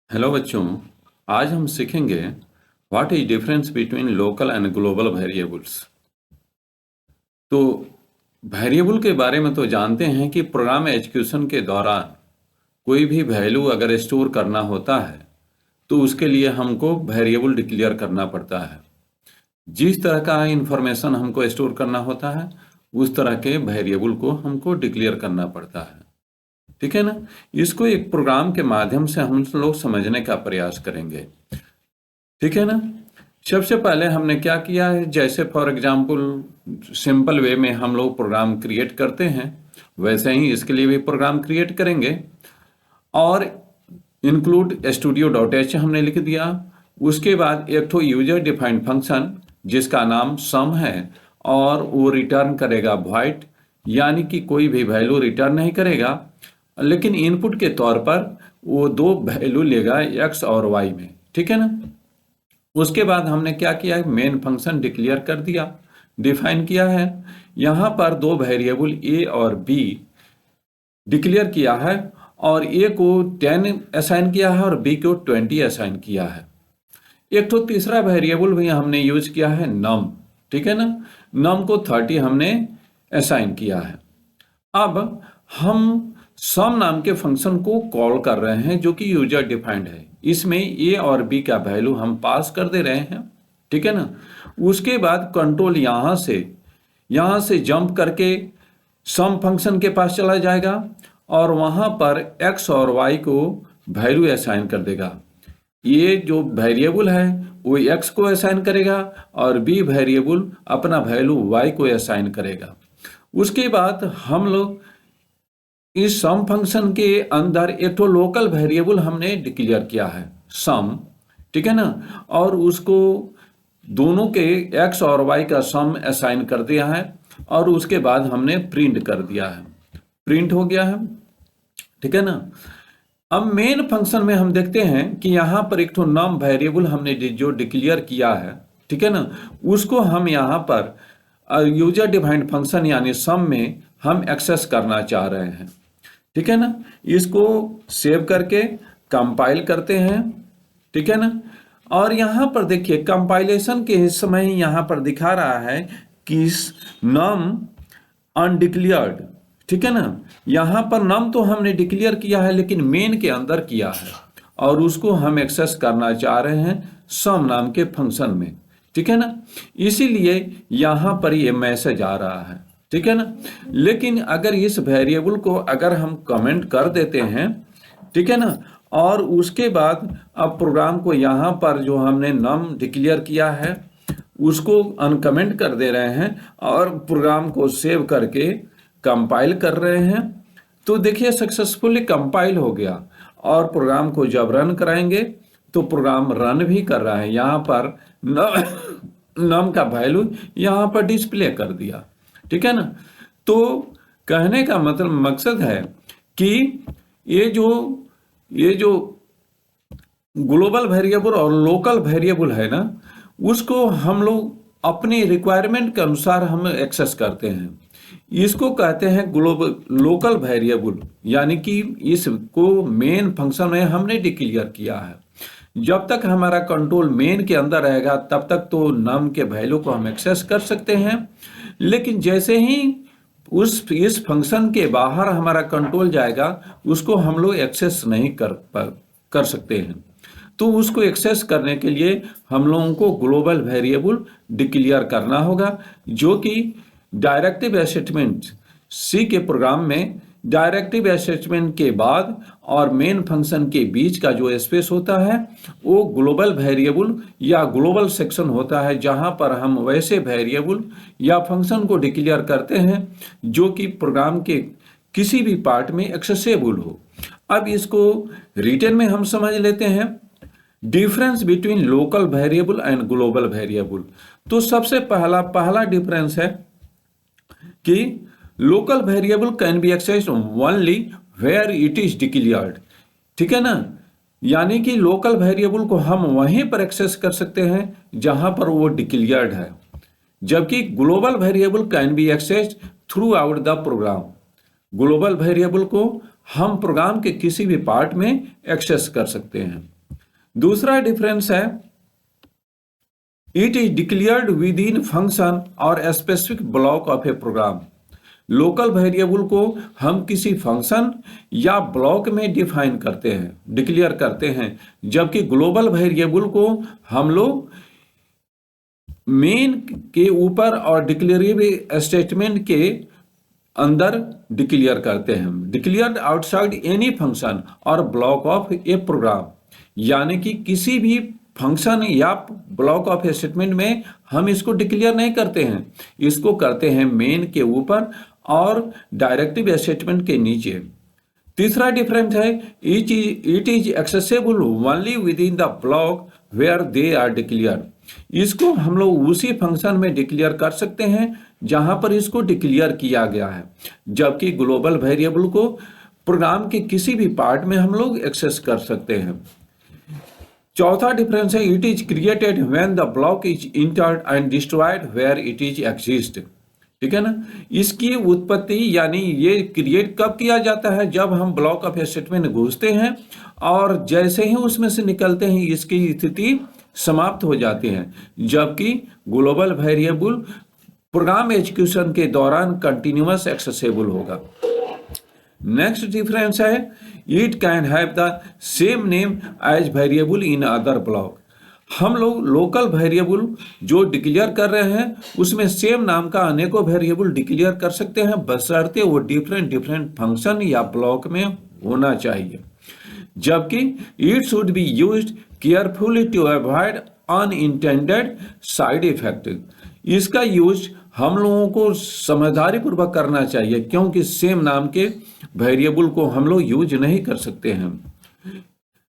Hello बच्चों, आज हम सीखेंगे what is difference between local and global variables. तो वेरिएबल के बारे में तो जानते हैं कि प्रोग्राम एग्जीक्यूशन के दौरान कोई भी वैल्यू अगर स्टोर करना होता है तो उसके लिए हमको वेरिएबल डिक्लेयर करना पड़ता है। जिस तरह का इंफॉर्मेशन हमको स्टोर करना होता है उस तरह के वेरिएबल को हमको डिक्लेयर करना पड़ता है। ठीक है ना। इसको एक प्रोग्राम के माध्यम से हम लोग समझने का प्रयास करेंगे। ठीक है ना। सबसे पहले हमने क्या किया है, जैसे फॉर एग्जांपल सिंपल वे में हम लोग प्रोग्राम क्रिएट करते हैं वैसे ही इसके लिए भी प्रोग्राम क्रिएट करेंगे और इंक्लूड studio.h हमने लिख दिया। उसके बाद एक तो यूजर डिफाइंड फंक्शन जिसका नाम सम है और वो रिटर्न करेगा वॉइड, यानी कि कोई भी वैल्यू रिटर्न नहीं करेगा, लेकिन इनपुट के तौर पर वो दो वैल्यू लेगा x और y में। ठीक है ना। उसके बाद हमने क्या किया है, मेन फंक्शन डिक्लेयर कर दिया, डिफाइन किया है। यहाँ पर दो वेरिएबल a और b डिक्लेयर किया है और a को 10 असाइन किया है और b को 20 असाइन किया है। एक तो तीसरा वेरिएबल भी हमने यूज किया है num। ठीक है ना। num को 30 हमने असाइन किया है। अब हम सम नाम के फंक्शन को कॉल कर रहे हैं जो कि यूजर डिफाइंड है। इसमें a और b का वैल्यू हम पास कर दे रहे हैं। ठीक है ना। उसके बाद कंट्रोल यहां से जंप करके सम फंक्शन के पास चला जाएगा और वहां पर x और y को वैल्यू असाइन कर देगा। ये जो वेरिएबल है वो x को असाइन करेगा और b वेरिएबल अपना वैल्यू y को असाइन करेगा। उसके बाद हम लोग इस सम फंक्शन के अंदर एक तो लोकल वेरिएबल हमने डिक्लेयर किया है सम। ठीक है ना। और उसको दोनों के x और y का सम असाइन कर दिया है और उसके बाद हमने प्रिंट कर दिया है, प्रिंट हो गया है। ठीक है ना। अब मेन फंक्शन में हम देखते हैं कि यहाँ पर एक तो नम वेरिएबल हमने जो डिक्लेयर किया है, ठीक है ना, उसको हम यहाँ पर यूजर डिफाइंड फंक्शन यानी सम में हम एक्सेस करना चाह रहे हैं। ठीक है ना। इसको सेव करके कंपाइल करते हैं। ठीक है ना। और यहाँ पर देखिए कंपाइलेशन के समय ही यहाँ पर दिखा रहा है कि नम अनडिक्लेयर्ड। ठीक है ना। यहाँ पर नम तो हमने डिक्लेयर किया है लेकिन मेन के अंदर किया है और उसको हम एक्सेस करना चाह रहे हैं सम नाम के फंक्शन में। ठीक है ना। इसीलिए यहाँ पर ये मैसेज आ रहा है। ठीक है ना। लेकिन अगर इस वेरिएबल को अगर हम कमेंट कर देते हैं, ठीक है ना, और उसके बाद अब प्रोग्राम को यहाँ पर जो हमने नम डिक्लेयर किया है उसको अनकमेंट कर दे रहे हैं और प्रोग्राम को सेव करके कंपाइल कर रहे हैं, तो देखिए सक्सेसफुली कंपाइल हो गया। और प्रोग्राम को जब रन कराएंगे तो प्रोग्राम रन भी कर रहा है। यहाँ पर नम का वैल्यू यहाँ पर डिस्प्ले कर दिया। ठीक है ना। तो कहने का मतलब मकसद है कि ये जो ग्लोबल वेरिएबल और लोकल वेरिएबल है ना, उसको हम लोग अपनी रिक्वायरमेंट के अनुसार हम एक्सेस करते हैं। इसको कहते हैं ग्लोबल लोकल वेरिएबल, यानी कि इसको मेन फंक्शन में हमने डिक्लेयर किया है। जब तक हमारा कंट्रोल मेन के अंदर रहेगा तब तक तो नम के वैल्यू को हम एक्सेस कर सकते हैं, लेकिन जैसे ही इस फंक्शन के बाहर हमारा कंट्रोल जाएगा उसको हम लोग एक्सेस नहीं कर सकते हैं। तो उसको एक्सेस करने के लिए हम लोगों को ग्लोबल वेरिएबल डिक्लेयर करना होगा, जो कि डायरेक्टिव असेसमेंट सी के प्रोग्राम में डायरेक्टिव असेसमेंट के बाद और मेन फंक्शन के बीच का जो स्पेस होता है वो ग्लोबल वेरिएबल या ग्लोबल सेक्शन होता है, जहां पर हम वैसे वेरिएबल या फंक्शन को डिक्लेयर करते हैं जो कि प्रोग्राम के किसी भी पार्ट में एक्सेसिबल हो। अब इसको रिटन में हम समझ लेते हैं, difference between local variable and global variable. तो सबसे पहला डिफरेंस है कि local variable can be accessed only where it is declared. ठीक है ना। यानी कि लोकल वेरिएबल को हम वहीं पर एक्सेस कर सकते हैं जहां पर वो डिक्लेयर्ड है, जबकि global variable can be accessed throughout the program. Global variable को हम प्रोग्राम के किसी भी पार्ट में एक्सेस कर सकते हैं। दूसरा डिफरेंस है it is declared within function और a specific block of a program. Local variable को हम किसी फंक्शन या ब्लॉक में डिफाइन करते हैं, डिक्लेयर करते हैं, जबकि ग्लोबल वेरिएबल को हम लोग मेन के ऊपर और डिक्लेरेटिव स्टेटमेंट के अंदर डिक्लेयर करते हैं। डिक्लेयर्ड आउटसाइड एनी फंक्शन और ब्लॉक ऑफ ए प्रोग्राम, यानी कि किसी भी फंक्शन या ब्लॉक ऑफ स्टेटमेंट में हम इसको डिक्लेयर नहीं करते हैं, इसको करते हैं मेन के ऊपर और डायरेक्टिव स्टेटमेंट के नीचे। तीसरा डिफरेंस है it is accessible only within the block where they are declared. इसको हम लोग उसी फंक्शन में डिक्लेयर कर सकते हैं जहां पर इसको डिक्लेयर किया गया है, जबकि ग्लोबल वेरिएबल को प्रोग्राम के किसी भी पार्ट में हम लोग एक्सेस कर सकते हैं। चौथा डिफरेंस है it is created when the block is entered and destroyed where it is exist. ठीक है ना, इसकी उत्पत्ति यानी ये क्रिएट कब किया जाता है, जब हम ब्लॉक ऑफ स्टेटमेंट घुसते हैं और जैसे ही उसमें से निकलते हैं इसकी स्थिति समाप्त हो जाती है, जबकि ग्लोबल वेरिएबल प्रोग्राम एग्जीक्यूशन के दौरान कंटिन्यूअस एक्सेसिबल होगा। नेक्स्ट डिफरेंस है it can have the same name as variable in other block. हम लोग लोकल वेरिएबल जो डिक्लेयर कर रहे हैं उसमें सेम नाम का अनेकों वेरिएबल डिक्लेयर कर सकते हैं, बशर्ते वो डिफरेंट फंक्शन या ब्लॉक में होना चाहिए, जबकि it should be used carefully to avoid unintended side effect. इसका यूज हम लोगों को समझदारी पूर्वक करना चाहिए, क्योंकि सेम नाम के वेरिएबल को हम लोग यूज नहीं कर सकते हैं।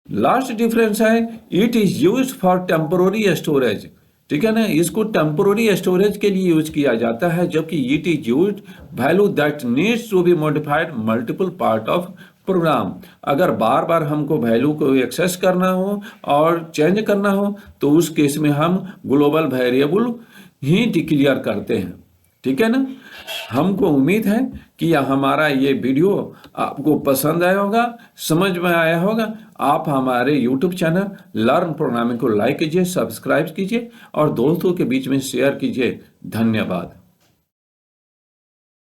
लास्ट डिफरेंस है it is used for temporary storage. ठीक है ना, इसको टेम्पोररी स्टोरेज के लिए यूज किया जाता है, जबकि it is used value that needs to be modified multiple part of program. अगर बार बार हमको वैल्यू को एक्सेस करना हो और चेंज करना हो तो उस केस में हम ग्लोबल वेरिएबल ही डिक्लेयर करते हैं। ठीक है ना, हमको उम्मीद है कि हमारा ये वीडियो आपको पसंद आया होगा, समझ में आया होगा। आप हमारे YouTube चैनल लर्न प्रोग्रामिंग को लाइक कीजिए, सब्सक्राइब कीजिए और दोस्तों के बीच में शेयर कीजिए। धन्यवाद।